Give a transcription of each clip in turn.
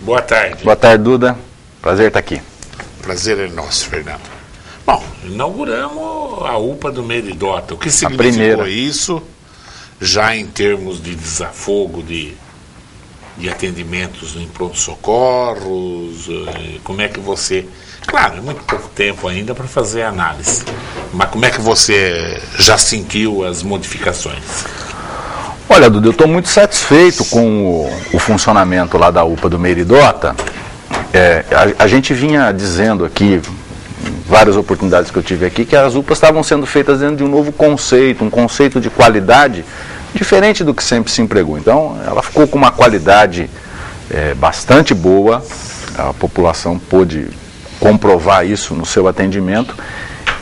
Boa tarde. Boa tarde, Duda. Prazer estar aqui. Prazer é nosso, Fernando. Bom, inauguramos a UPA do Meridota. O que significou primeira. isso, já em termos de desafogo de atendimentos em pronto-socorros? Como é que você... Claro, é muito pouco tempo ainda para fazer a análise, mas como é que você já sentiu as modificações? Olha, Duda, eu estou muito satisfeito com o funcionamento lá da UPA do Meridota. A gente vinha dizendo aqui, em várias oportunidades que eu tive aqui, que as UPAs estavam sendo feitas dentro de um novo conceito, um conceito de qualidade diferente do que sempre se empregou. Então, ela ficou com uma qualidade bastante boa, a população pôde comprovar isso no seu atendimento,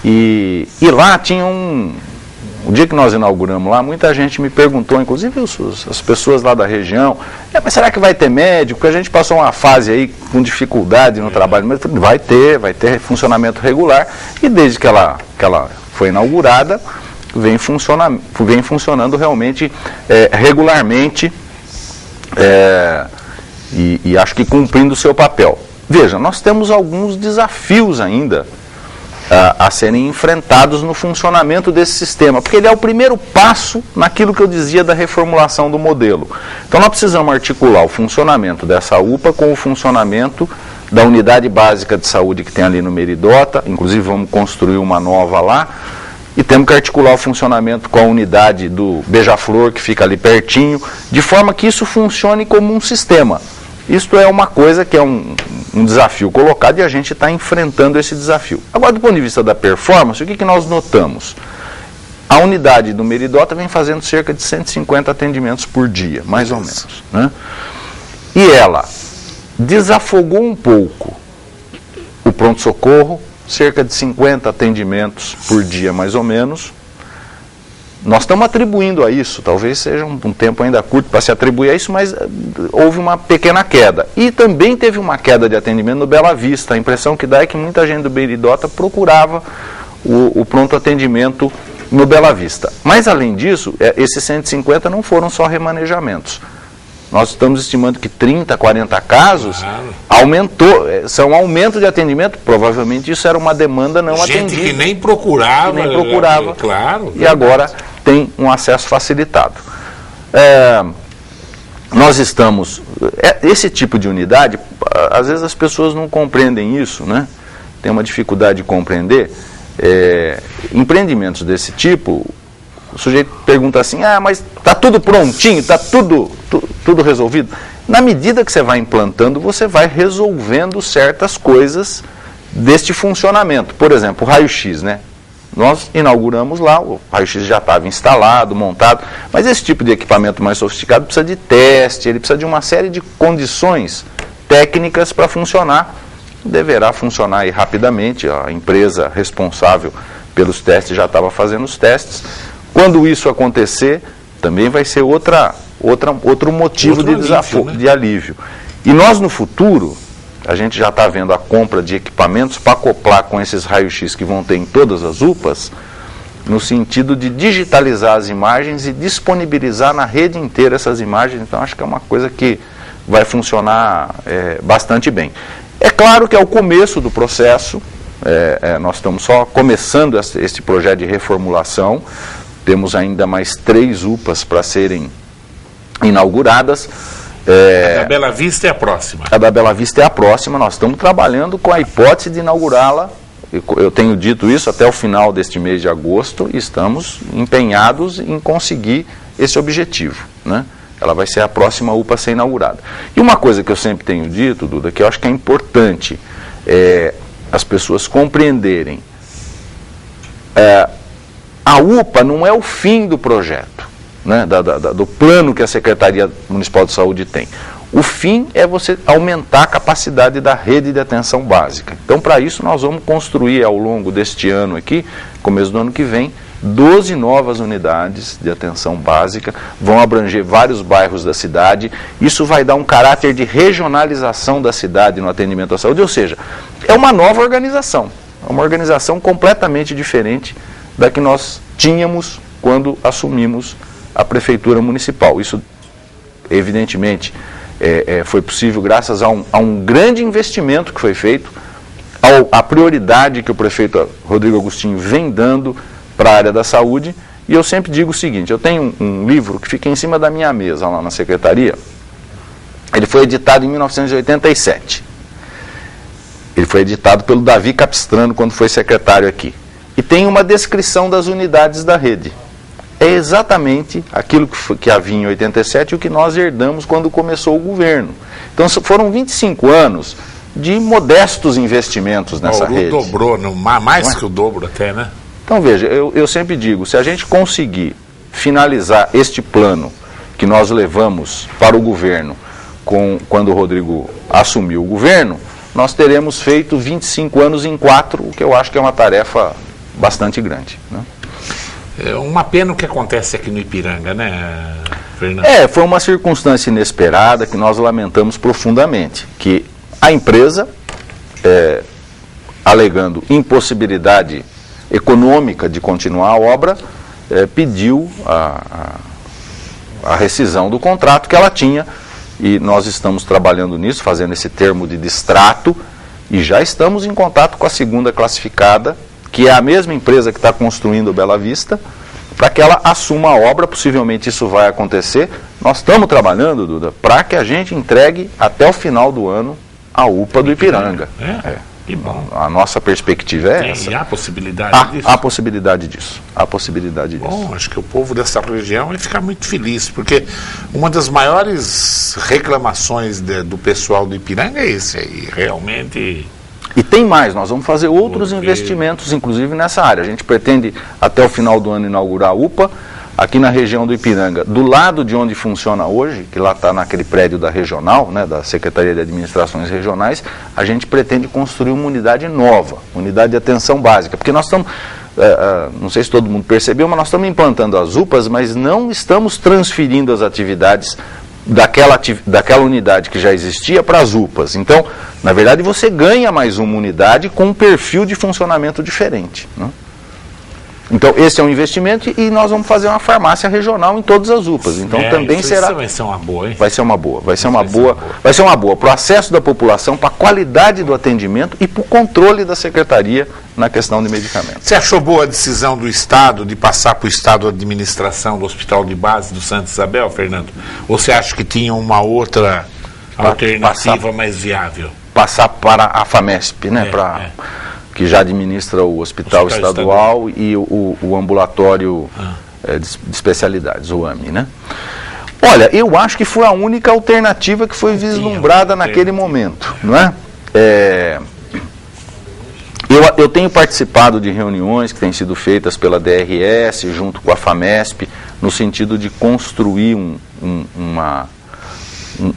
e lá tinha o dia que nós inauguramos lá, muita gente me perguntou, inclusive as pessoas lá da região, mas será que vai ter médico? Porque a gente passou uma fase aí com dificuldade no trabalho, mas vai ter funcionamento regular, e desde que ela foi inaugurada, vem funcionando realmente regularmente, e acho que cumprindo o seu papel. Veja, nós temos alguns desafios ainda a serem enfrentados no funcionamento desse sistema, porque ele é o primeiro passo naquilo que eu dizia da reformulação do modelo. Então nós precisamos articular o funcionamento dessa UPA com o funcionamento da unidade básica de saúde que tem ali no Meridota, inclusive vamos construir uma nova lá, e temos que articular o funcionamento com a unidade do Beija-Flor, que fica ali pertinho, de forma que isso funcione como um sistema. Isto é uma coisa que é um desafio colocado, e a gente está enfrentando esse desafio. Agora, do ponto de vista da performance, o que nós notamos? A unidade do Meridota vem fazendo cerca de 150 atendimentos por dia, mais ou menos, né? E ela desafogou um pouco o pronto-socorro, cerca de 50 atendimentos por dia, mais ou menos. Nós estamos atribuindo a isso, talvez seja um tempo ainda curto para se atribuir a isso, mas houve uma pequena queda. E também teve uma queda de atendimento no Bela Vista. A impressão que dá é que muita gente do Meridota procurava o pronto atendimento no Bela Vista. Mas, além disso, esses 150 não foram só remanejamentos. Nós estamos estimando que 30, 40 casos aumentou, são aumento de atendimento, provavelmente isso era uma demanda não atendida. Gente que nem procurava. Claro. E agora tem um acesso facilitado. Nós estamos, esse tipo de unidade, às vezes as pessoas não compreendem isso, né? Tem uma dificuldade de compreender. Empreendimentos desse tipo, o sujeito pergunta assim, mas está tudo prontinho, está tudo resolvido. Na medida que você vai implantando, você vai resolvendo certas coisas deste funcionamento. Por exemplo, o raio-x, né? Nós inauguramos lá, o raio-x já estava instalado, montado, mas esse tipo de equipamento mais sofisticado precisa de teste, ele precisa de uma série de condições técnicas para funcionar. Deverá funcionar aí rapidamente, a empresa responsável pelos testes já estava fazendo os testes. Quando isso acontecer, também vai ser outro motivo de desafio, né? De alívio. E nós no futuro, a gente já está vendo a compra de equipamentos para acoplar com esses raios-x que vão ter em todas as UPAs, no sentido de digitalizar as imagens e disponibilizar na rede inteira essas imagens. Então acho que é uma coisa que vai funcionar bastante bem. É claro que é o começo do processo, nós estamos só começando esse projeto de reformulação, temos ainda mais 3 UPAs para serem inauguradas. A da Bela Vista é a próxima. A da Bela Vista é a próxima, nós estamos trabalhando com a hipótese de inaugurá-la, eu tenho dito isso, até o final deste mês de agosto, e estamos empenhados em conseguir esse objetivo, né? Ela vai ser a próxima UPA a ser inaugurada. E uma coisa que eu sempre tenho dito, Duda, que eu acho que é importante as pessoas compreenderem, a UPA não é o fim do projeto, né, do plano que a Secretaria Municipal de Saúde tem. O fim é você aumentar a capacidade da rede de atenção básica. Então, para isso, nós vamos construir ao longo deste ano aqui, começo do ano que vem, 12 novas unidades de atenção básica, vão abranger vários bairros da cidade. Isso vai dar um caráter de regionalização da cidade no atendimento à saúde, ou seja, é uma nova organização, é uma organização completamente diferente da que nós tínhamos quando assumimos a Prefeitura Municipal. Isso, evidentemente, foi possível graças a um grande investimento que foi feito, a prioridade que o prefeito Rodrigo Agostinho vem dando para a área da saúde. E eu sempre digo o seguinte, eu tenho um livro que fica em cima da minha mesa lá na secretaria. Ele foi editado em 1987. Ele foi editado pelo Davi Capistrano quando foi secretário aqui. E tem uma descrição das unidades da rede. É exatamente aquilo que havia em 87 e o que nós herdamos quando começou o governo. Então foram 25 anos de modestos investimentos nessa rede. Dobrou, mais que o dobro até, né? Então veja, eu sempre digo, se a gente conseguir finalizar este plano que nós levamos para o governo quando o Rodrigo assumiu o governo, nós teremos feito 25 anos em 4, o que eu acho que é uma tarefa bastante grande, né? É uma pena o que acontece aqui no Ipiranga, né, Fernando? Foi uma circunstância inesperada que nós lamentamos profundamente, que a empresa, alegando impossibilidade econômica de continuar a obra, pediu a rescisão do contrato que ela tinha, e nós estamos trabalhando nisso, fazendo esse termo de distrato, e já estamos em contato com a segunda classificada, que é a mesma empresa que está construindo o Bela Vista, para que ela assuma a obra. Possivelmente isso vai acontecer. Nós estamos trabalhando, Duda, para que a gente entregue até o final do ano a UPA do Ipiranga. Que bom. A nossa perspectiva é essa. Há possibilidade disso? Há possibilidade disso. Há possibilidade disso. Bom, acho que o povo dessa região vai ficar muito feliz, porque uma das maiores reclamações do pessoal do Ipiranga é esse aí, realmente. E tem mais, nós vamos fazer outros investimentos, inclusive nessa área. A gente pretende, até o final do ano, inaugurar a UPA, aqui na região do Ipiranga, do lado de onde funciona hoje, que lá está naquele prédio da regional, né, da Secretaria de Administrações Regionais, a gente pretende construir uma unidade nova, unidade de atenção básica, porque nós estamos, não sei se todo mundo percebeu, mas nós estamos implantando as UPAs, mas não estamos transferindo as atividades daquela unidade que já existia para as UPAs. Então, na verdade, você ganha mais uma unidade com um perfil de funcionamento diferente, né? Então, esse é um investimento e nós vamos fazer uma farmácia regional em todas as UPAs. Então, também será... Isso vai ser uma boa, hein? Vai ser uma boa. Vai ser uma boa para o acesso da população, para a qualidade do atendimento e para o controle da secretaria na questão de medicamentos. Você achou boa a decisão do Estado de passar para o Estado a administração do Hospital de Base do Santa Isabel, Fernando? Ou você acha que tinha uma outra alternativa mais viável? Passar para a FAMESP, né? Que já administra o Hospital Estadual e o ambulatório de especialidades, o AMI, né? Olha, eu acho que foi a única alternativa que foi vislumbrada naquele momento, não é? Eu tenho participado de reuniões que têm sido feitas pela DRS junto com a FAMESP, no sentido de construir um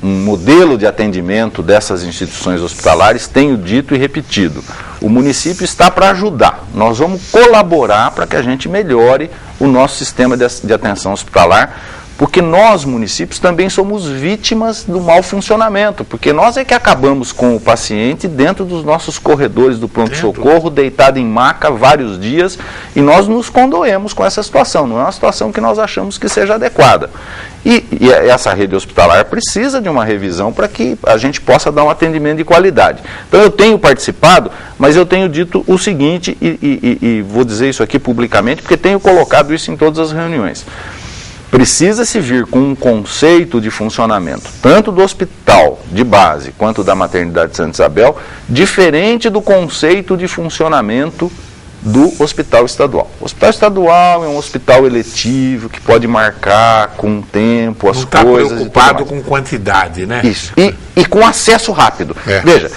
modelo de atendimento dessas instituições hospitalares. Tenho dito e repetido, o município está para ajudar, nós vamos colaborar para que a gente melhore o nosso sistema de atenção hospitalar, porque nós, municípios, também somos vítimas do mau funcionamento, porque nós é que acabamos com o paciente dentro dos nossos corredores do pronto-socorro, deitado em maca vários dias, e nós nos condoemos com essa situação, não é uma situação que nós achamos que seja adequada. E essa rede hospitalar precisa de uma revisão para que a gente possa dar um atendimento de qualidade. Então eu tenho participado, mas eu tenho dito o seguinte, e vou dizer isso aqui publicamente, porque tenho colocado isso em todas as reuniões. Precisa-se vir com um conceito de funcionamento, tanto do hospital de base quanto da maternidade de Santa Isabel, diferente do conceito de funcionamento do hospital estadual. O hospital estadual é um hospital eletivo que pode marcar com o tempo as coisas. Não está preocupado com quantidade, né? Isso. E com acesso rápido. Veja,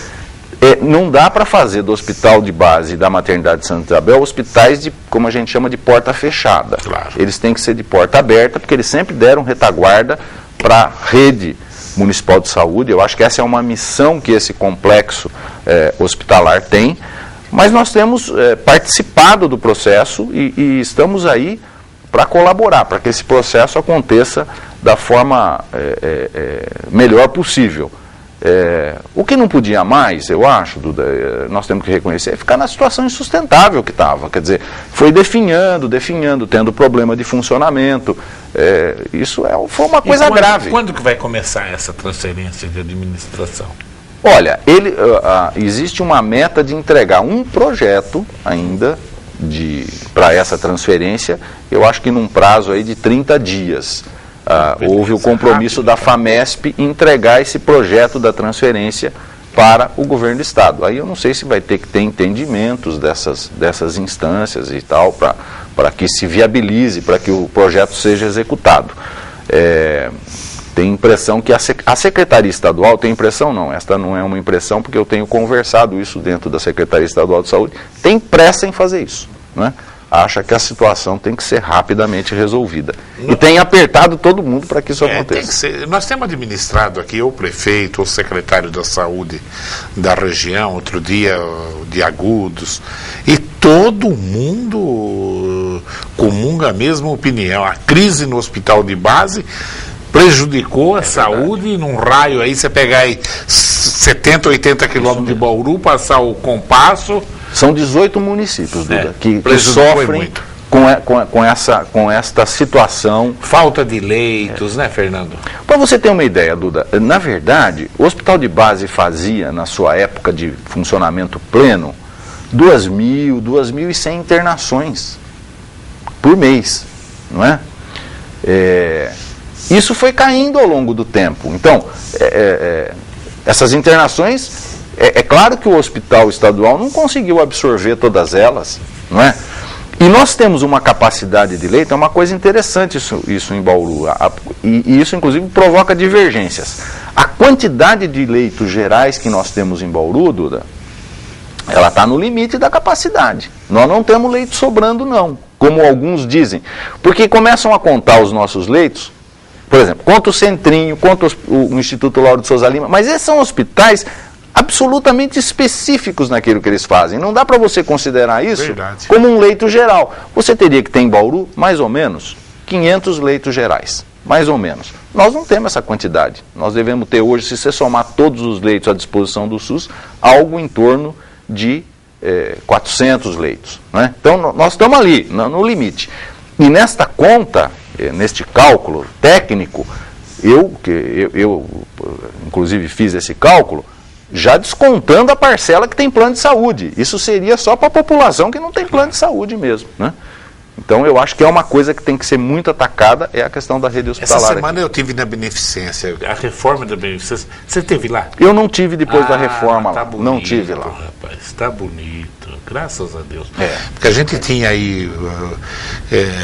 não dá para fazer do hospital de base e da maternidade de Santa Isabel hospitais de, como a gente chama, de porta fechada. Claro. Eles têm que ser de porta aberta, porque eles sempre deram retaguarda para a rede municipal de saúde. Eu acho que essa é uma missão que esse complexo hospitalar tem. Mas nós temos participado do processo e estamos aí para colaborar, para que esse processo aconteça da forma melhor possível. O que não podia mais, eu acho, Duda, nós temos que reconhecer, é ficar na situação insustentável que estava. Quer dizer, foi definhando, tendo problema de funcionamento. Isso foi uma coisa grave. Quando que vai começar essa transferência de administração? Olha, existe uma meta de entregar um projeto ainda para essa transferência, eu acho que num prazo aí de 30 dias. Houve o compromisso da FAMESP em entregar esse projeto da transferência para o governo do Estado. Aí eu não sei se vai ter que ter entendimentos dessas instâncias e tal, para que se viabilize, para que o projeto seja executado. Tem impressão que a Secretaria Estadual, tem impressão não, esta não é uma impressão porque eu tenho conversado isso dentro da Secretaria Estadual de Saúde, tem pressa em fazer isso, né? Acha que a situação tem que ser rapidamente resolvida. E tem apertado todo mundo para que isso aconteça. Tem que ser. Nós temos administrado aqui o prefeito, o secretário da saúde da região, outro dia de Agudos, e todo mundo comunga a mesma opinião. A crise no hospital de base prejudicou a saúde num raio aí, você pegar aí 70, 80 quilômetros de Bauru, passar o compasso. São 18 municípios, Duda, que sofrem com esta situação. Falta de leitos, né, Fernando? Para você ter uma ideia, Duda, na verdade, o hospital de base fazia, na sua época de funcionamento pleno, 2.100 internações por mês, não é? Isso foi caindo ao longo do tempo. Então, essas internações, é claro que o hospital estadual não conseguiu absorver todas elas, não é? E nós temos uma capacidade de leito, é uma coisa interessante isso em Bauru, e isso inclusive provoca divergências. A quantidade de leitos gerais que nós temos em Bauru, Duda, ela está no limite da capacidade. Nós não temos leito sobrando não, como alguns dizem, porque começam a contar os nossos leitos. Por exemplo, conta o Centrinho, conta o Instituto Lauro de Souza Lima, mas esses são hospitais absolutamente específicos naquilo que eles fazem. Não dá para você considerar isso como um leito geral. Você teria que ter em Bauru, mais ou menos, 500 leitos gerais. Mais ou menos. Nós não temos essa quantidade. Nós devemos ter hoje, se você somar todos os leitos à disposição do SUS, algo em torno de 400 leitos. Né? Então, nós estamos ali, no limite. E nesta conta, neste cálculo técnico, eu inclusive fiz esse cálculo, já descontando a parcela que tem plano de saúde. Isso seria só para a população que não tem plano de saúde mesmo, né? Então eu acho que é uma coisa que tem que ser muito atacada, é a questão da rede hospitalar. Essa semana eu tive na Beneficência, a reforma da Beneficência. Você teve lá? Eu não tive depois da reforma lá. Bonito, não tive lá. Rapaz, está bonito, graças a Deus. Porque a gente tinha aí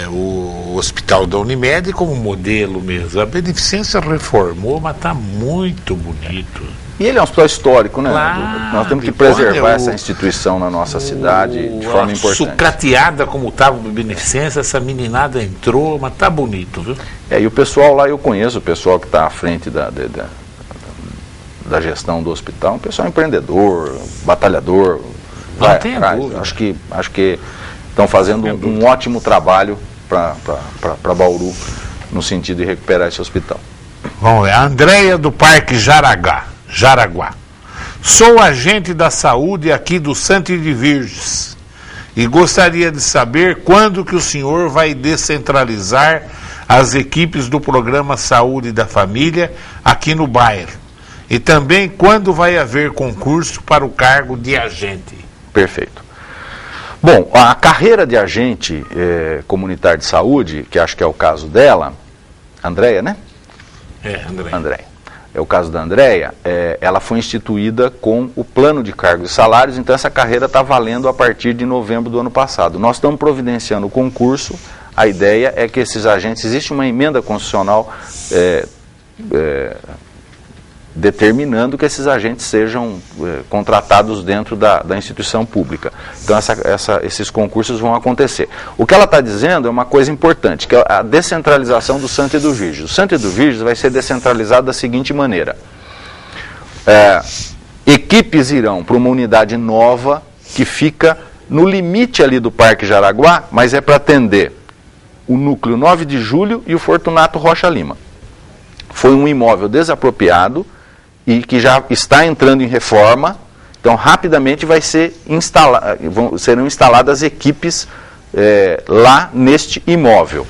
o hospital da Unimed como modelo mesmo. A Beneficência reformou, mas está muito bonito. E ele é um hospital histórico, né? Claro, nós temos que preservar essa instituição na nossa cidade de forma importante. Sucateada como estava a Beneficência, essa meninada entrou, mas tá bonito, viu? E o pessoal lá, eu conheço o pessoal que está à frente da gestão do hospital, um pessoal empreendedor, batalhador. Não tem dúvida. Acho que estão fazendo um ótimo trabalho para Bauru, no sentido de recuperar esse hospital. Vamos ver, a Andréia do Parque Jaraguá. Sou agente da saúde aqui do Santo de Virges e gostaria de saber quando que o senhor vai descentralizar as equipes do programa Saúde da Família aqui no bairro e também quando vai haver concurso para o cargo de agente. Perfeito. Bom, a carreira de agente comunitário de saúde, que acho que é o caso dela, Andréia, né? Andréia. É o caso da Andréia, ela foi instituída com o plano de cargos e salários, então essa carreira está valendo a partir de novembro do ano passado. Nós estamos providenciando o concurso, a ideia é que esses agentes, existe uma emenda constitucional determinando que esses agentes sejam contratados dentro da instituição pública. Então esses concursos vão acontecer. O que ela está dizendo é uma coisa importante, que é a descentralização do Santo e do Virges. O Santo e do Virges vai ser descentralizado da seguinte maneira. Equipes irão para uma unidade nova que fica no limite ali do Parque Jaraguá, mas é para atender o núcleo 9 de Julho e o Fortunato Rocha Lima. Foi um imóvel desapropriado e que já está entrando em reforma. Então, rapidamente serão instaladas equipes lá neste imóvel.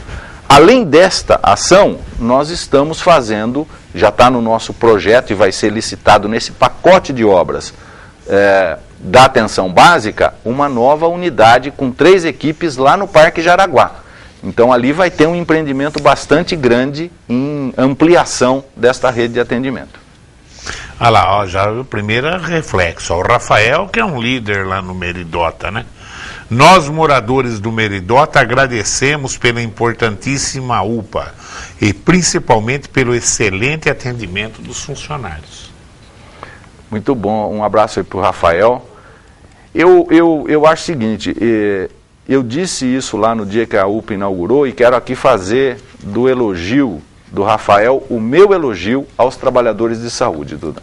Além desta ação, nós estamos fazendo, já está no nosso projeto e vai ser licitado nesse pacote de obras da atenção básica, uma nova unidade com 3 equipes lá no Parque Jaraguá. Então, ali vai ter um empreendimento bastante grande em ampliação desta rede de atendimento. Olha lá, ó, já o primeiro reflexo. Ó, o Rafael, que é um líder lá no Meridota, né? Nós, moradores do Meridota, agradecemos pela importantíssima UPA e principalmente pelo excelente atendimento dos funcionários. Muito bom, um abraço aí para o Rafael. Eu acho o seguinte, eu disse isso lá no dia que a UPA inaugurou e quero aqui fazer do elogio do Rafael o meu elogio aos trabalhadores de saúde, Duda.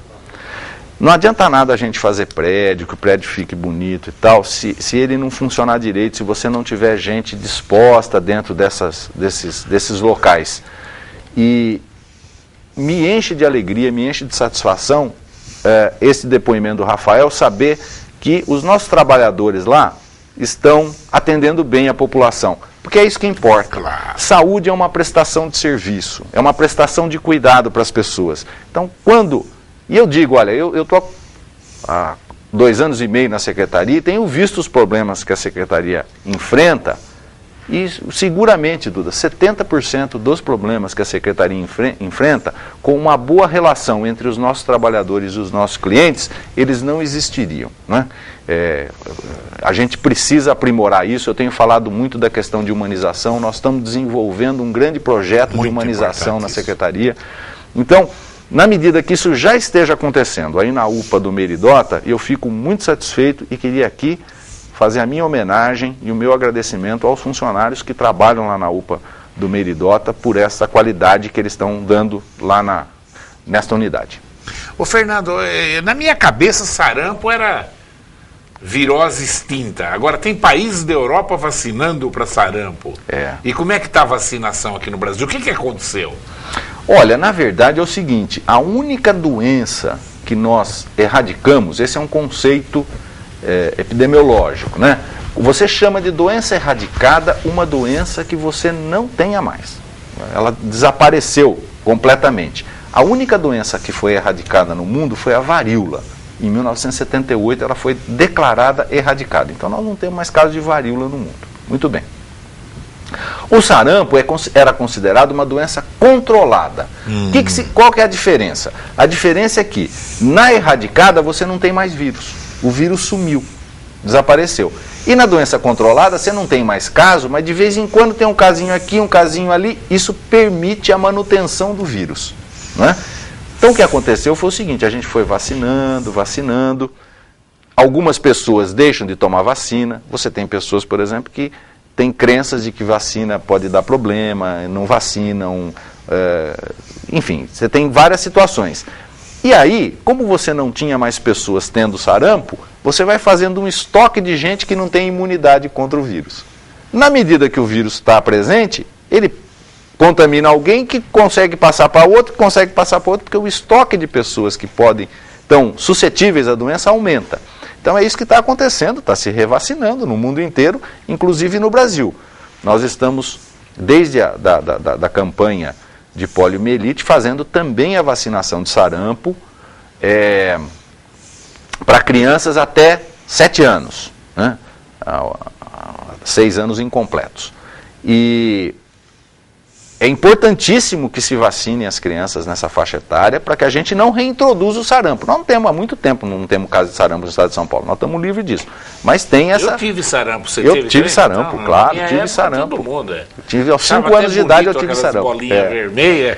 Não adianta nada a gente fazer prédio, que o prédio fique bonito e tal, se ele não funcionar direito, se você não tiver gente disposta dentro desses locais. E me enche de alegria, me enche de satisfação esse depoimento do Rafael, saber que os nossos trabalhadores lá estão atendendo bem a população. Porque é isso que importa. Claro. Saúde é uma prestação de serviço, é uma prestação de cuidado para as pessoas. Então, e eu digo, olha, eu estou há 2 anos e meio na secretaria e tenho visto os problemas que a secretaria enfrenta e seguramente, Duda, 70% dos problemas que a secretaria enfrenta, com uma boa relação entre os nossos trabalhadores e os nossos clientes, eles não existiriam, né? A gente precisa aprimorar isso. Eu tenho falado muito da questão de humanização. Nós estamos desenvolvendo um grande projeto de humanização na secretaria. Então, na medida que isso já esteja acontecendo aí na UPA do Meridota, eu fico muito satisfeito e queria aqui fazer a minha homenagem e o meu agradecimento aos funcionários que trabalham lá na UPA do Meridota por essa qualidade que eles estão dando lá nesta unidade. Ô Fernando, na minha cabeça sarampo era virose extinta. Agora tem países da Europa vacinando para sarampo. E como é que está a vacinação aqui no Brasil? O que aconteceu? Olha, na verdade é o seguinte, a única doença que nós erradicamos, esse é um conceito epidemiológico, né? Você chama de doença erradicada uma doença que você não tenha mais. Ela desapareceu completamente. A única doença que foi erradicada no mundo foi a varíola. Em 1978 ela foi declarada erradicada. Então nós não temos mais casos de varíola no mundo. Muito bem. O sarampo era considerado uma doença controlada. Qual que é a diferença? A diferença é que na erradicada você não tem mais vírus. O vírus sumiu, desapareceu. E na doença controlada você não tem mais caso, mas de vez em quando tem um casinho aqui, um casinho ali. Isso permite a manutenção do vírus, não é? Então o que aconteceu foi o seguinte, a gente foi vacinando. Algumas pessoas deixam de tomar vacina. Você tem pessoas, por exemplo, que têm crenças de que vacina pode dar problema, não vacinam, enfim, você tem várias situações. E aí, como você não tinha mais pessoas tendo sarampo, você vai fazendo um estoque de gente que não tem imunidade contra o vírus. Na medida que o vírus está presente, ele contamina alguém que consegue passar para outro, porque o estoque de pessoas que estão suscetíveis à doença aumenta. Então é isso que está acontecendo, está se revacinando no mundo inteiro, inclusive no Brasil. Nós estamos, desde da campanha de poliomielite, fazendo também a vacinação de sarampo para crianças até 7 anos, né? 6 anos incompletos. E é importantíssimo que se vacinem as crianças nessa faixa etária para que a gente não reintroduza o sarampo. Nós não temos há muito tempo, não temos caso de sarampo no estado de São Paulo. Nós estamos livres disso. Mas tem essa... Eu tive sarampo, você teve? Eu tive sarampo, não, claro, tive sarampo. Todo mundo, Tive aos 5 anos de idade, eu tive sarampo. Bolinha vermelha.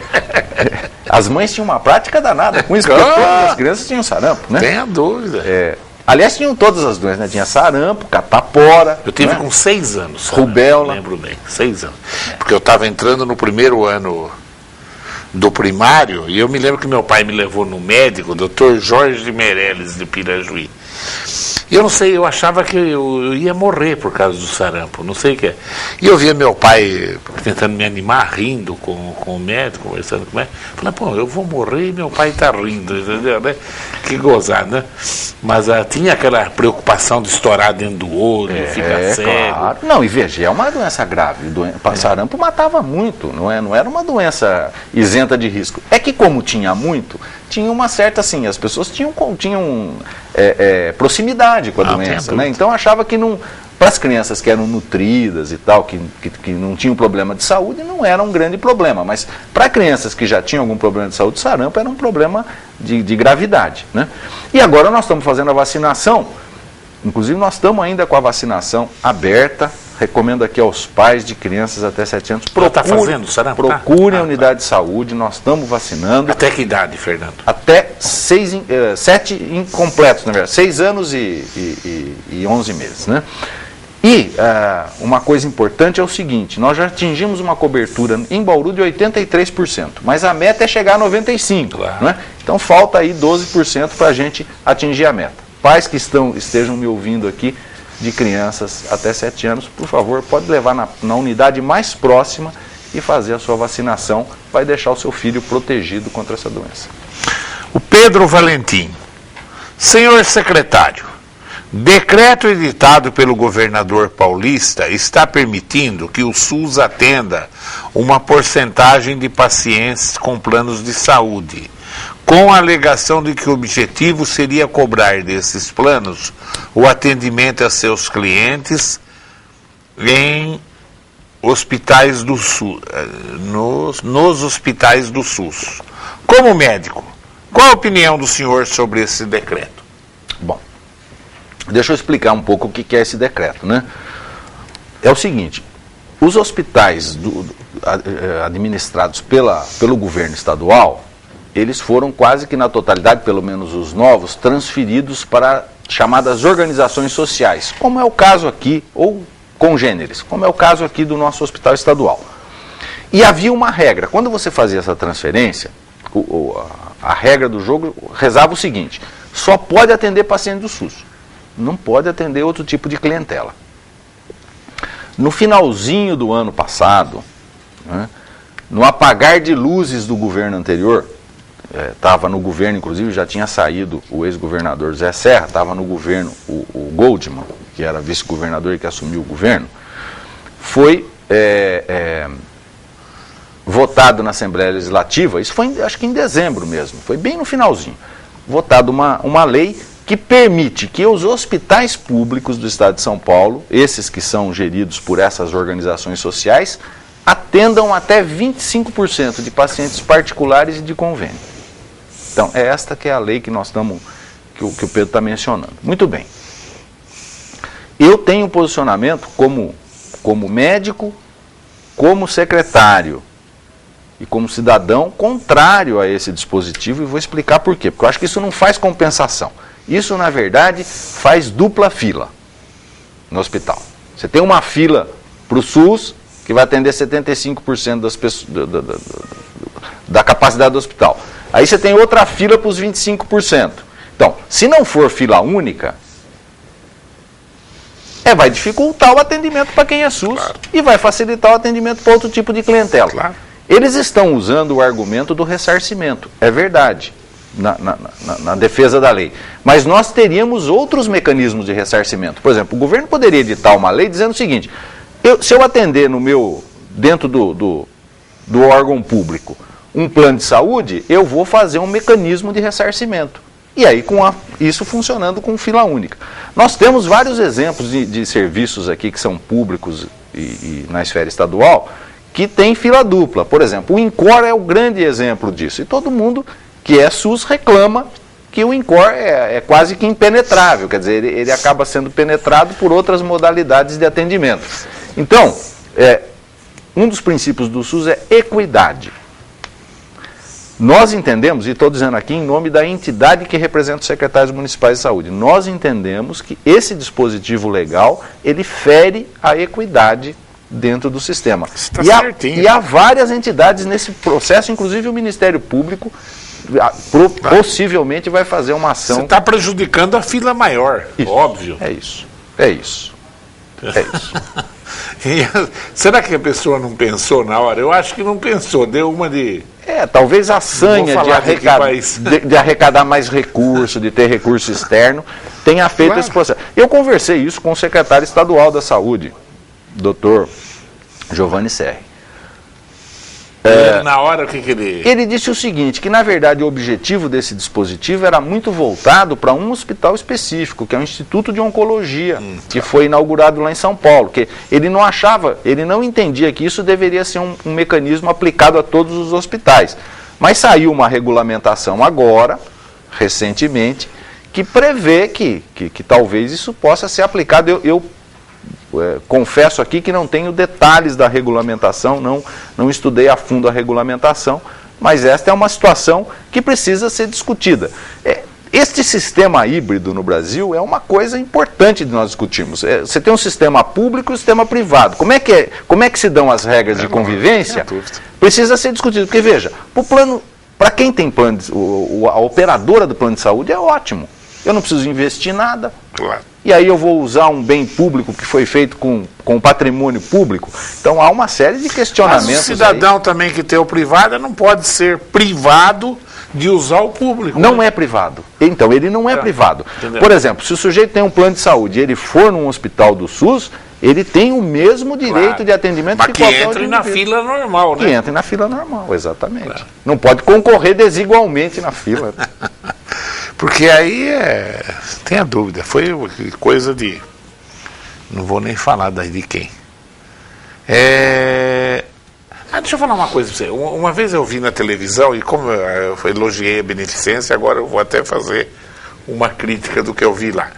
As mães tinham uma prática danada com isso, porque todas as crianças tinham sarampo, né? Tenha dúvida. Aliás, tinham todas as doenças, né? Tinha sarampo, catapora. Eu tive com 6 anos. Rubéola. Lembro bem, 6 anos. Porque eu estava entrando no primeiro ano do primário, e eu me lembro que meu pai me levou no médico, o Dr. Jorge Meirelles de Pirajuí. E eu não sei, eu achava que eu ia morrer por causa do sarampo, não sei o que é. E eu via meu pai tentando me animar, rindo com o médico, conversando com ele. Falei, pô, eu vou morrer e meu pai está rindo, entendeu, né? Que gozado, né? Mas tinha aquela preocupação de estourar dentro do olho, ficar cego. Claro. Não, e veja, é uma doença grave. Sarampo matava muito, não era uma doença isenta de risco. É que como tinha muito, tinha uma certa, assim, as pessoas tinham proximidade com a doença, né? Então achava que não, para as crianças que eram nutridas e tal, que não tinham problema de saúde, não era um grande problema, mas para crianças que já tinham algum problema de saúde, sarampo era um problema de gravidade, né? E agora nós estamos fazendo a vacinação, inclusive nós estamos ainda com a vacinação aberta. Recomendo aqui aos pais de crianças até 7 anos, procurem a unidade de saúde, nós estamos vacinando. Até que idade, Fernando? Até 7 incompletos, na verdade, 6 anos e 11 meses, né? E uma coisa importante é o seguinte, nós já atingimos uma cobertura em Bauru de 83%, mas a meta é chegar a 95%, claro, né? Então falta aí 12% para a gente atingir a meta. Pais que estejam me ouvindo aqui, de crianças até 7 anos, por favor, pode levar na unidade mais próxima e fazer a sua vacinação, vai deixar o seu filho protegido contra essa doença. O Pedro Valentim. Senhor secretário, decreto editado pelo governador paulista está permitindo que o SUS atenda uma porcentagem de pacientes com planos de saúde, com a alegação de que o objetivo seria cobrar desses planos o atendimento a seus clientes em hospitais do SUS, nos hospitais do SUS. Como médico, qual a opinião do senhor sobre esse decreto? Bom, deixa eu explicar um pouco o que é esse decreto, né? É o seguinte, os hospitais administrados pelo governo estadual, eles foram quase que na totalidade, pelo menos os novos, transferidos para chamadas organizações sociais, como é o caso aqui, ou congêneres, como é o caso aqui do nosso hospital estadual. E havia uma regra, quando você fazia essa transferência, a regra do jogo rezava o seguinte, só pode atender paciente do SUS, não pode atender outro tipo de clientela. No finalzinho do ano passado, né, no apagar de luzes do governo anterior, estava no governo, inclusive já tinha saído o ex-governador Zé Serra, estava no governo o Goldman, que era vice-governador e que assumiu o governo, foi votado na Assembleia Legislativa, isso foi acho que em dezembro mesmo, foi bem no finalzinho, votado uma lei que permite que os hospitais públicos do estado de São Paulo, esses que são geridos por essas organizações sociais, atendam até 25% de pacientes particulares e de convênio. Então, é esta que é a lei que nós estamos, que o Pedro está mencionando. Muito bem. Eu tenho um posicionamento como médico, como secretário e como cidadão contrário a esse dispositivo e vou explicar por quê. Porque eu acho que isso não faz compensação. Isso, na verdade, faz dupla fila no hospital. Você tem uma fila para o SUS, que vai atender 75% das pessoas, da capacidade do hospital. Aí você tem outra fila para os 25%. Então, se não for fila única, vai dificultar o atendimento para quem é SUS, claro, e vai facilitar o atendimento para outro tipo de clientela. Claro. Eles estão usando o argumento do ressarcimento, é verdade, na defesa da lei. Mas nós teríamos outros mecanismos de ressarcimento. Por exemplo, o governo poderia editar uma lei dizendo o seguinte, se eu atender dentro do órgão público, um plano de saúde, eu vou fazer um mecanismo de ressarcimento. E aí, isso funcionando com fila única. Nós temos vários exemplos de serviços aqui que são públicos e na esfera estadual, que tem fila dupla. Por exemplo, o INCOR é o grande exemplo disso. E todo mundo que é SUS reclama que o INCOR é quase que impenetrável. Quer dizer, ele acaba sendo penetrado por outras modalidades de atendimento. Então, um dos princípios do SUS é equidade. Nós entendemos, e estou dizendo aqui em nome da entidade que representa os secretários municipais de saúde, nós entendemos que esse dispositivo legal, ele fere a equidade dentro do sistema. Tá E há várias entidades nesse processo, inclusive o Ministério Público possivelmente vai fazer uma ação. Você está prejudicando a fila maior, isso, óbvio. É isso. É isso. Será que a pessoa não pensou na hora? Eu acho que não pensou, deu uma de... Talvez a sanha de arrecadar mais recurso, de ter recurso externo, tenha feito esse processo. Eu conversei isso com o secretário estadual da Saúde, doutor Giovanni Serri. Na hora, o que ele... Ele disse o seguinte, que na verdade o objetivo desse dispositivo era muito voltado para um hospital específico, que é o Instituto de Oncologia, que foi inaugurado lá em São Paulo, que ele não entendia que isso deveria ser um mecanismo aplicado a todos os hospitais. Mas saiu uma regulamentação agora, recentemente, que prevê que talvez isso possa ser aplicado. Eu confesso aqui que não tenho detalhes da regulamentação, não estudei a fundo a regulamentação, mas esta é uma situação que precisa ser discutida. Este sistema híbrido no Brasil é uma coisa importante de nós discutirmos. Você tem um sistema público e um sistema privado. Como é que se dão as regras de convivência? Precisa ser discutido, porque veja, para quem tem plano, a operadora do plano de saúde é ótimo. Eu não preciso investir nada. Claro. E aí eu vou usar um bem público que foi feito com patrimônio público. Então há uma série de questionamentos. Mas o cidadão também que tem o privado não pode ser privado de usar o público. Não é privado. Então ele não é privado. Entendeu? Por exemplo, se o sujeito tem um plano de saúde e ele for num hospital do SUS, ele tem o mesmo direito de atendimento mas que qualquer entre na fila normal, né? Que entre na fila normal, exatamente. Claro. Não pode concorrer desigualmente na fila. Porque aí tem a dúvida, foi coisa de... Não vou nem falar de quem. Deixa eu falar uma coisa para você. Uma vez eu vi na televisão, e como eu elogiei a beneficência, agora eu vou até fazer uma crítica do que eu vi lá.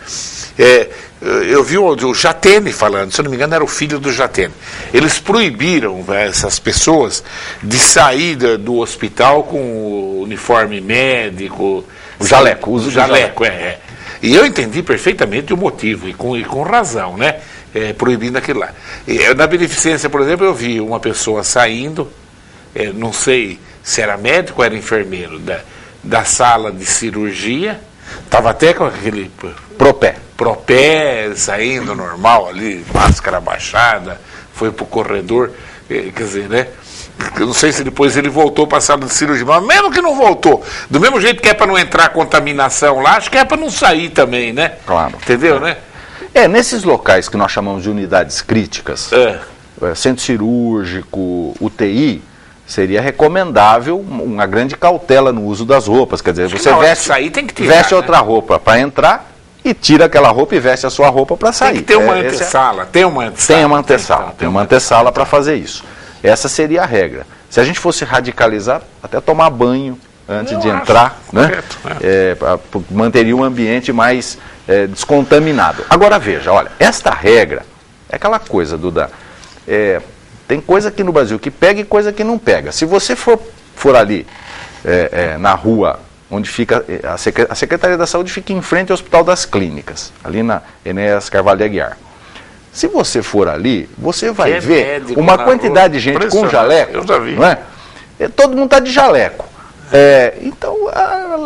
Eu vi o Jatene falando, se eu não me engano era o filho do Jatene. Eles proibiram essas pessoas de sair do hospital com o uniforme médico... O jaleco, uso do jaleco. E eu entendi perfeitamente o motivo, e com razão, né? Proibindo aquilo lá. Na beneficência, por exemplo, eu vi uma pessoa saindo, não sei se era médico ou era enfermeiro, da sala de cirurgia, estava até com aquele... Propé, saindo normal ali, máscara baixada, foi para o corredor, quer dizer, né? Eu não sei se depois ele voltou para a sala de cirurgia, mas mesmo que não voltou, do mesmo jeito que é para não entrar contaminação lá, acho que é para não sair também, né? Claro. Entendeu, né? Nesses locais que nós chamamos de unidades críticas, centro cirúrgico, UTI, seria recomendável uma grande cautela no uso das roupas. Quer dizer, você veste outra roupa para entrar e tira aquela roupa e veste a sua roupa para sair. Tem que ter uma antessala. Tem uma antessala para fazer isso. Essa seria a regra. Se a gente fosse radicalizar, até tomar banho antes de entrar, né? Manteria um ambiente mais descontaminado. Agora veja, olha, esta regra é aquela coisa, Duda, tem coisa aqui no Brasil que pega e coisa que não pega. Se você for ali na rua onde fica a Secretaria da Saúde, fica em frente ao Hospital das Clínicas, ali na Enéas Carvalho de Aguiar. Se você for ali, você vai ver uma quantidade de gente com jaleco. Eu já vi. Não é? Todo mundo está de jaleco. Então,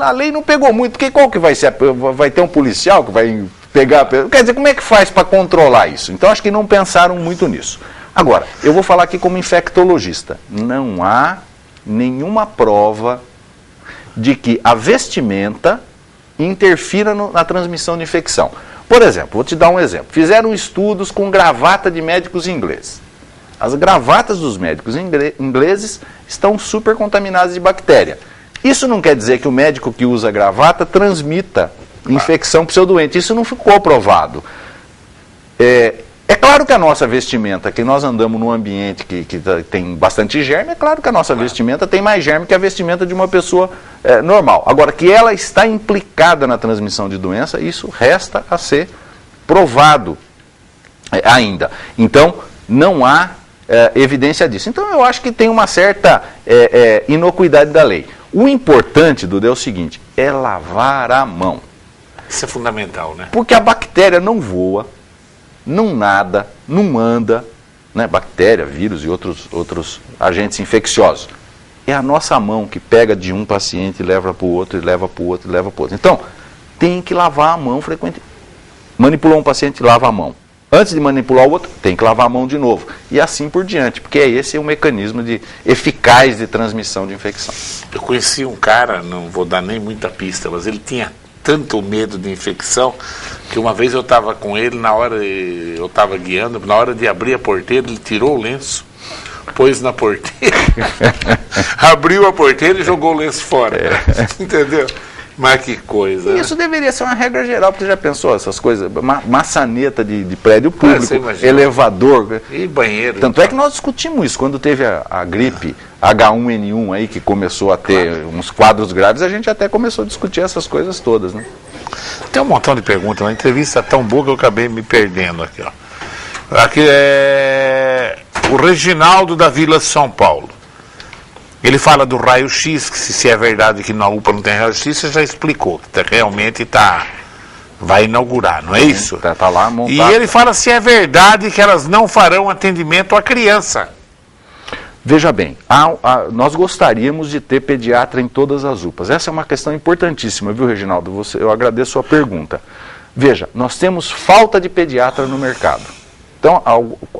a lei não pegou muito, porque qual que vai ser? Vai ter um policial que vai pegar... Quer dizer, como é que faz para controlar isso? Então, acho que não pensaram muito nisso. Agora, eu vou falar aqui como infectologista. Não há nenhuma prova de que a vestimenta interfira na transmissão de infecção. Por exemplo, vou te dar um exemplo. Fizeram estudos com gravata de médicos ingleses. As gravatas dos médicos ingleses estão super contaminadas de bactéria. Isso não quer dizer que o médico que usa gravata transmita infecção para o seu doente. Isso não ficou provado. É claro que a nossa vestimenta, que nós andamos num ambiente que tem bastante germe, é claro que a nossa vestimenta tem mais germe que a vestimenta de uma pessoa normal. Agora, que ela está implicada na transmissão de doença, isso resta a ser provado ainda. Então, não há evidência disso. Então, eu acho que tem uma certa inocuidade da lei. O importante, Duda, é o seguinte, é lavar a mão. Isso é fundamental, né? Porque a bactéria não voa, não nada, não anda, né, bactéria, vírus e outros agentes infecciosos. É a nossa mão que pega de um paciente e leva para o outro, e leva para o outro, e leva para o outro. Então, tem que lavar a mão frequentemente. Manipulou um paciente, lava a mão. Antes de manipular o outro, tem que lavar a mão de novo. E assim por diante, porque esse é o mecanismo eficaz de transmissão de infecção. Eu conheci um cara, não vou dar nem muita pista, mas ele tinha tanto medo de infecção, que uma vez eu estava com ele, eu estava guiando, na hora de abrir a porteira, ele tirou o lenço, pôs na porteira, abriu a porteira e jogou o lenço fora. Entendeu? Mas que coisa. Isso deveria ser uma regra geral, porque você já pensou essas coisas? Maçaneta de prédio público, elevador. E banheiro. Tanto é que nós discutimos isso. Quando teve a gripe H1N1 aí, que começou a ter uns quadros graves, a gente até começou a discutir essas coisas todas, né? Tem um montão de perguntas. Uma entrevista tão boa que eu acabei me perdendo aqui, ó. Aqui é o Reginaldo da Vila São Paulo. Ele fala do raio-x, que se é verdade que na UPA não tem raio-x, você já explicou, que realmente vai inaugurar, não é isso? Tá lá montado. E ele fala se é verdade que elas não farão atendimento à criança. Veja bem, nós gostaríamos de ter pediatra em todas as UPAs. Essa é uma questão importantíssima, viu, Reginaldo? Eu agradeço a sua pergunta. Veja, nós temos falta de pediatra no mercado. Então,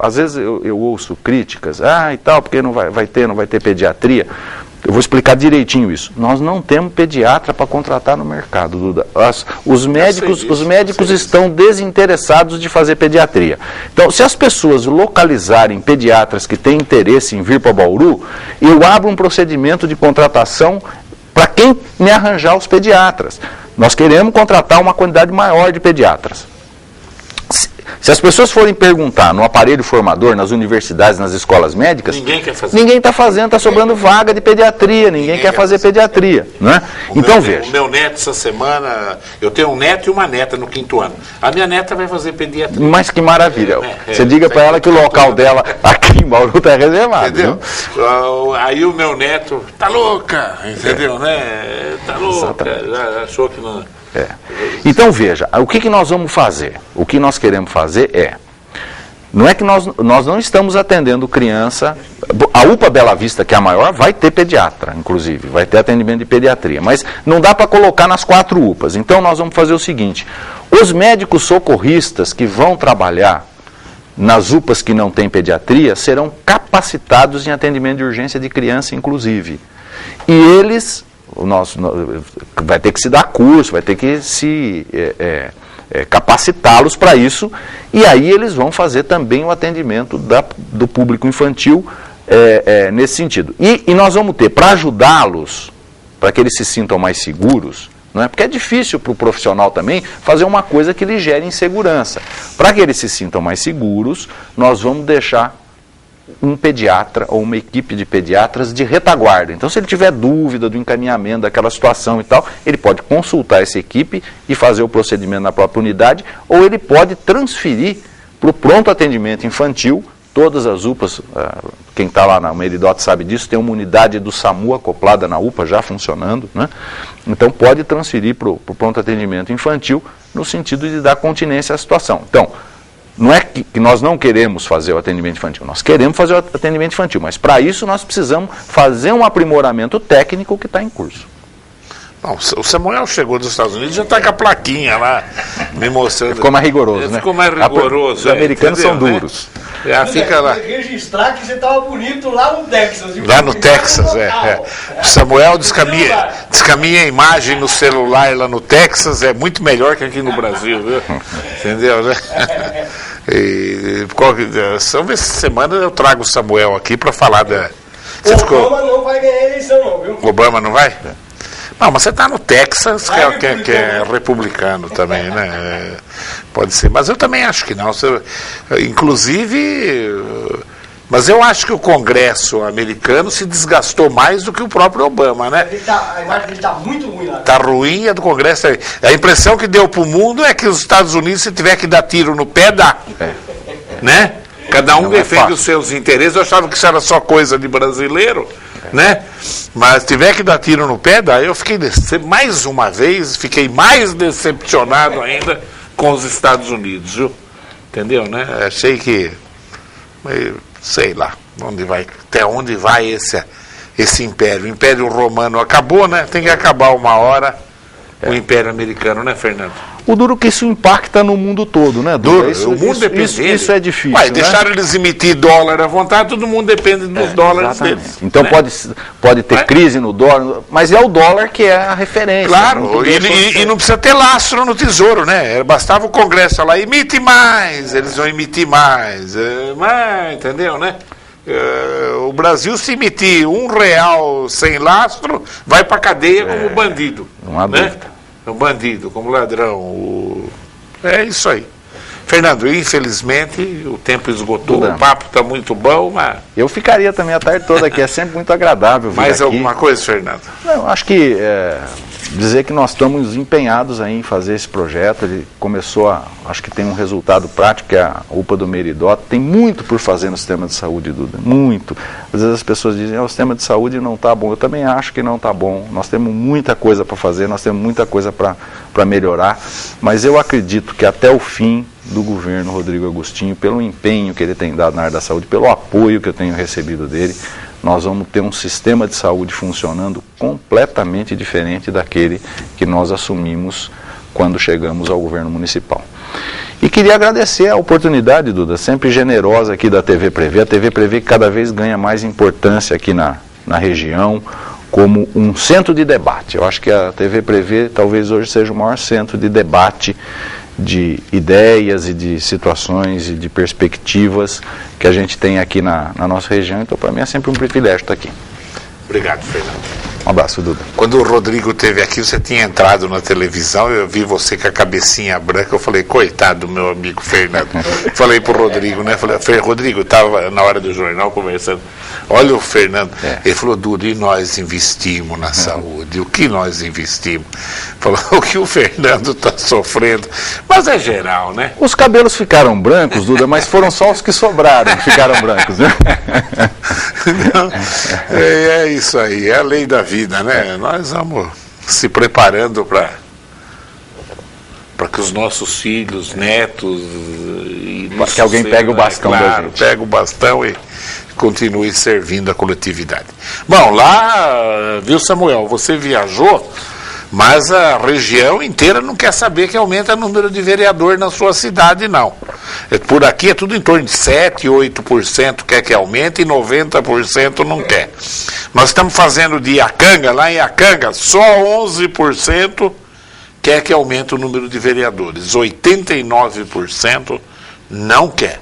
às vezes eu ouço críticas, e tal, porque não vai ter pediatria. Eu vou explicar direitinho isso. Nós não temos pediatra para contratar no mercado, Duda. Os médicos estão desinteressados de fazer pediatria. Então, se as pessoas localizarem pediatras que têm interesse em vir para Bauru, eu abro um procedimento de contratação para quem me arranjar os pediatras. Nós queremos contratar uma quantidade maior de pediatras. Se as pessoas forem perguntar no aparelho formador, nas universidades, nas escolas médicas, ninguém quer fazer. Ninguém está fazendo, está sobrando vaga de pediatria, ninguém quer fazer pediatria. Né? Então veja. O meu neto essa semana, eu tenho um neto e uma neta no 5º ano. A minha neta vai fazer pediatria. Mas que maravilha. Você diga para ela que o local dela aqui em Bauru está reservado. Entendeu? Aí o meu neto, tá louca, entendeu, né? Tá louca, já achou que não... Então veja, o que nós vamos fazer? O que nós queremos fazer não é que nós não estamos atendendo criança, a UPA Bela Vista, que é a maior, vai ter pediatra, inclusive, vai ter atendimento de pediatria, mas não dá para colocar nas 4 UPAs, então nós vamos fazer o seguinte, os médicos socorristas que vão trabalhar nas UPAs que não têm pediatria, serão capacitados em atendimento de urgência de criança, inclusive, e eles... vai ter que se dar curso, vai ter que se capacitá-los para isso, e aí eles vão fazer também o atendimento do público infantil nesse sentido. E nós vamos ter, para ajudá-los, para que eles se sintam mais seguros, não é? Porque é difícil para o profissional também fazer uma coisa que lhe gere insegurança. Para que eles se sintam mais seguros, nós vamos deixar um pediatra ou uma equipe de pediatras de retaguarda. Então, se ele tiver dúvida do encaminhamento daquela situação e tal, ele pode consultar essa equipe e fazer o procedimento na própria unidade, ou ele pode transferir para o pronto atendimento infantil. Todas as UPAs, quem está lá na Meridote sabe disso, tem uma unidade do SAMU acoplada na UPA já funcionando, né? Então pode transferir para o pronto atendimento infantil no sentido de dar continência à situação. Então, não é que nós não queremos fazer o atendimento infantil, nós queremos fazer o atendimento infantil, mas para isso nós precisamos fazer um aprimoramento técnico que está em curso. Bom, o Samuel chegou dos Estados Unidos e já está com a plaquinha lá, me mostrando. Ficou mais rigoroso, né? Ficou mais rigoroso. Os americanos são duros. Né? Fica lá. Registrar que você estava bonito lá no Texas. Lá no Texas, O Samuel diz que a minha imagem no celular lá no Texas é muito melhor que aqui no Brasil, viu? Entendeu, né? Essa semana eu trago o Samuel aqui para falar da... Obama não vai ganhar a eleição não, viu? Obama não vai? Não, mas você está no Texas, que é republicano também, né? Pode ser, mas eu também acho que não. Inclusive, mas eu acho que o Congresso americano se desgastou mais do que o próprio Obama, né? A imagem dele está muito ruim lá. Está ruim, a do Congresso. A impressão que deu para o mundo é que os Estados Unidos, se tiver que dar tiro no pé, dá. Né? Cada um defende os seus interesses. Eu achava que isso era só coisa de brasileiro, né? Mas tiver que dar tiro no pé, daí eu fiquei mais uma vez, fiquei mais decepcionado ainda com os Estados Unidos, viu? Entendeu, né? Achei que sei lá, até onde vai esse império. O Império Romano acabou, né? Tem que acabar uma hora o Império Americano, né, Fernando? O duro que isso impacta no mundo todo, né, Duda? O mundo depende dele. Isso é difícil, Ué, né? deixaram eles emitir dólar à vontade, todo mundo depende dos dólares exatamente. deles. Então né? pode ter crise no dólar, mas é o dólar que é a referência. Claro, e não precisa ter lastro no tesouro, né? Bastava o Congresso lá, emite mais, eles vão emitir mais, entendeu, né? O Brasil, se emitir R$1 sem lastro, vai para cadeia como bandido. Não há dúvida. Um bandido, como ladrão. É isso aí. Fernando, infelizmente o tempo esgotou, o papo está muito bom, mas... Eu ficaria também a tarde toda aqui, é sempre muito agradável vir Mais aqui. alguma coisa, Fernando? Não, acho que dizer que nós estamos empenhados aí em fazer esse projeto. Ele começou acho que tem um resultado prático, que é a UPA do Meridó. Tem muito por fazer no sistema de saúde, Duda, muito. Às vezes as pessoas dizem, o sistema de saúde não está bom. Eu também acho que não está bom. Nós temos muita coisa para fazer, nós temos muita coisa para melhorar, mas eu acredito que até o fim do governo Rodrigo Agostinho, pelo empenho que ele tem dado na área da saúde, pelo apoio que eu tenho recebido dele, nós vamos ter um sistema de saúde funcionando completamente diferente daquele que nós assumimos quando chegamos ao governo municipal. E queria agradecer a oportunidade, Duda, sempre generosa aqui da TV Prevê. A TV Prevê que cada vez ganha mais importância aqui na região, como um centro de debate. Eu acho que a TV Prevê talvez hoje seja o maior centro de debate de ideias e de situações e de perspectivas que a gente tem aqui na nossa região. Então, para mim é sempre um privilégio estar aqui. Obrigado, Fernando. Um abraço, Duda. Quando o Rodrigo esteve aqui, você tinha entrado na televisão, eu vi você com a cabecinha branca, eu falei, coitado do meu amigo Fernando. Falei pro Rodrigo, né? Falei, Rodrigo, estava na hora do jornal conversando, olha o Fernando. Ele falou, Duda, e nós investimos na saúde, o que nós investimos? Falou, o que o Fernando está sofrendo, mas é geral, né? Os cabelos ficaram brancos, Duda, mas foram só os que sobraram que ficaram brancos, né? Não, é isso aí, é a lei da vida, né? Nós vamos se preparando para que os nossos filhos, netos... Para que alguém pegue o bastão da gente. Pega o bastão e continue servindo a coletividade. Bom, lá, viu, Samuel, você viajou, mas a região inteira não quer saber que aumenta o número de vereador na sua cidade, não. Por aqui é tudo em torno de 7%, 8% quer que aumente e 90% não quer. Nós estamos fazendo de Iacanga, lá em Iacanga, só 11% quer que aumente o número de vereadores. 89% não quer.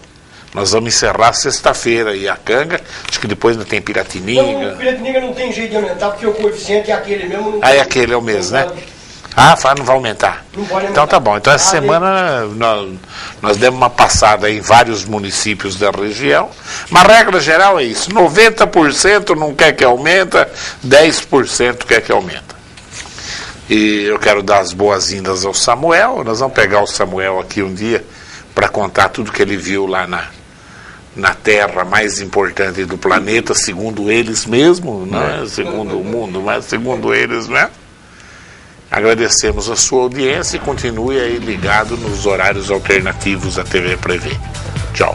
Nós vamos encerrar sexta-feira em Iacanga, acho que depois ainda tem Piratininga. Não, Piratininga não tem jeito de aumentar, porque o coeficiente é aquele mesmo. Não é aquele, é o mesmo, né? Não vai aumentar. Não pode aumentar. Então tá bom. Então essa semana nós demos uma passada em vários municípios da região. Mas a regra geral é isso. 90% não quer que aumenta, 10% quer que aumenta. E eu quero dar as boas-vindas ao Samuel. Nós vamos pegar o Samuel aqui um dia para contar tudo que ele viu lá na Terra mais importante do planeta, segundo eles mesmos, não é segundo o mundo, mas segundo eles mesmo. Agradecemos a sua audiência e continue aí ligado nos horários alternativos da TV Prevê. Tchau.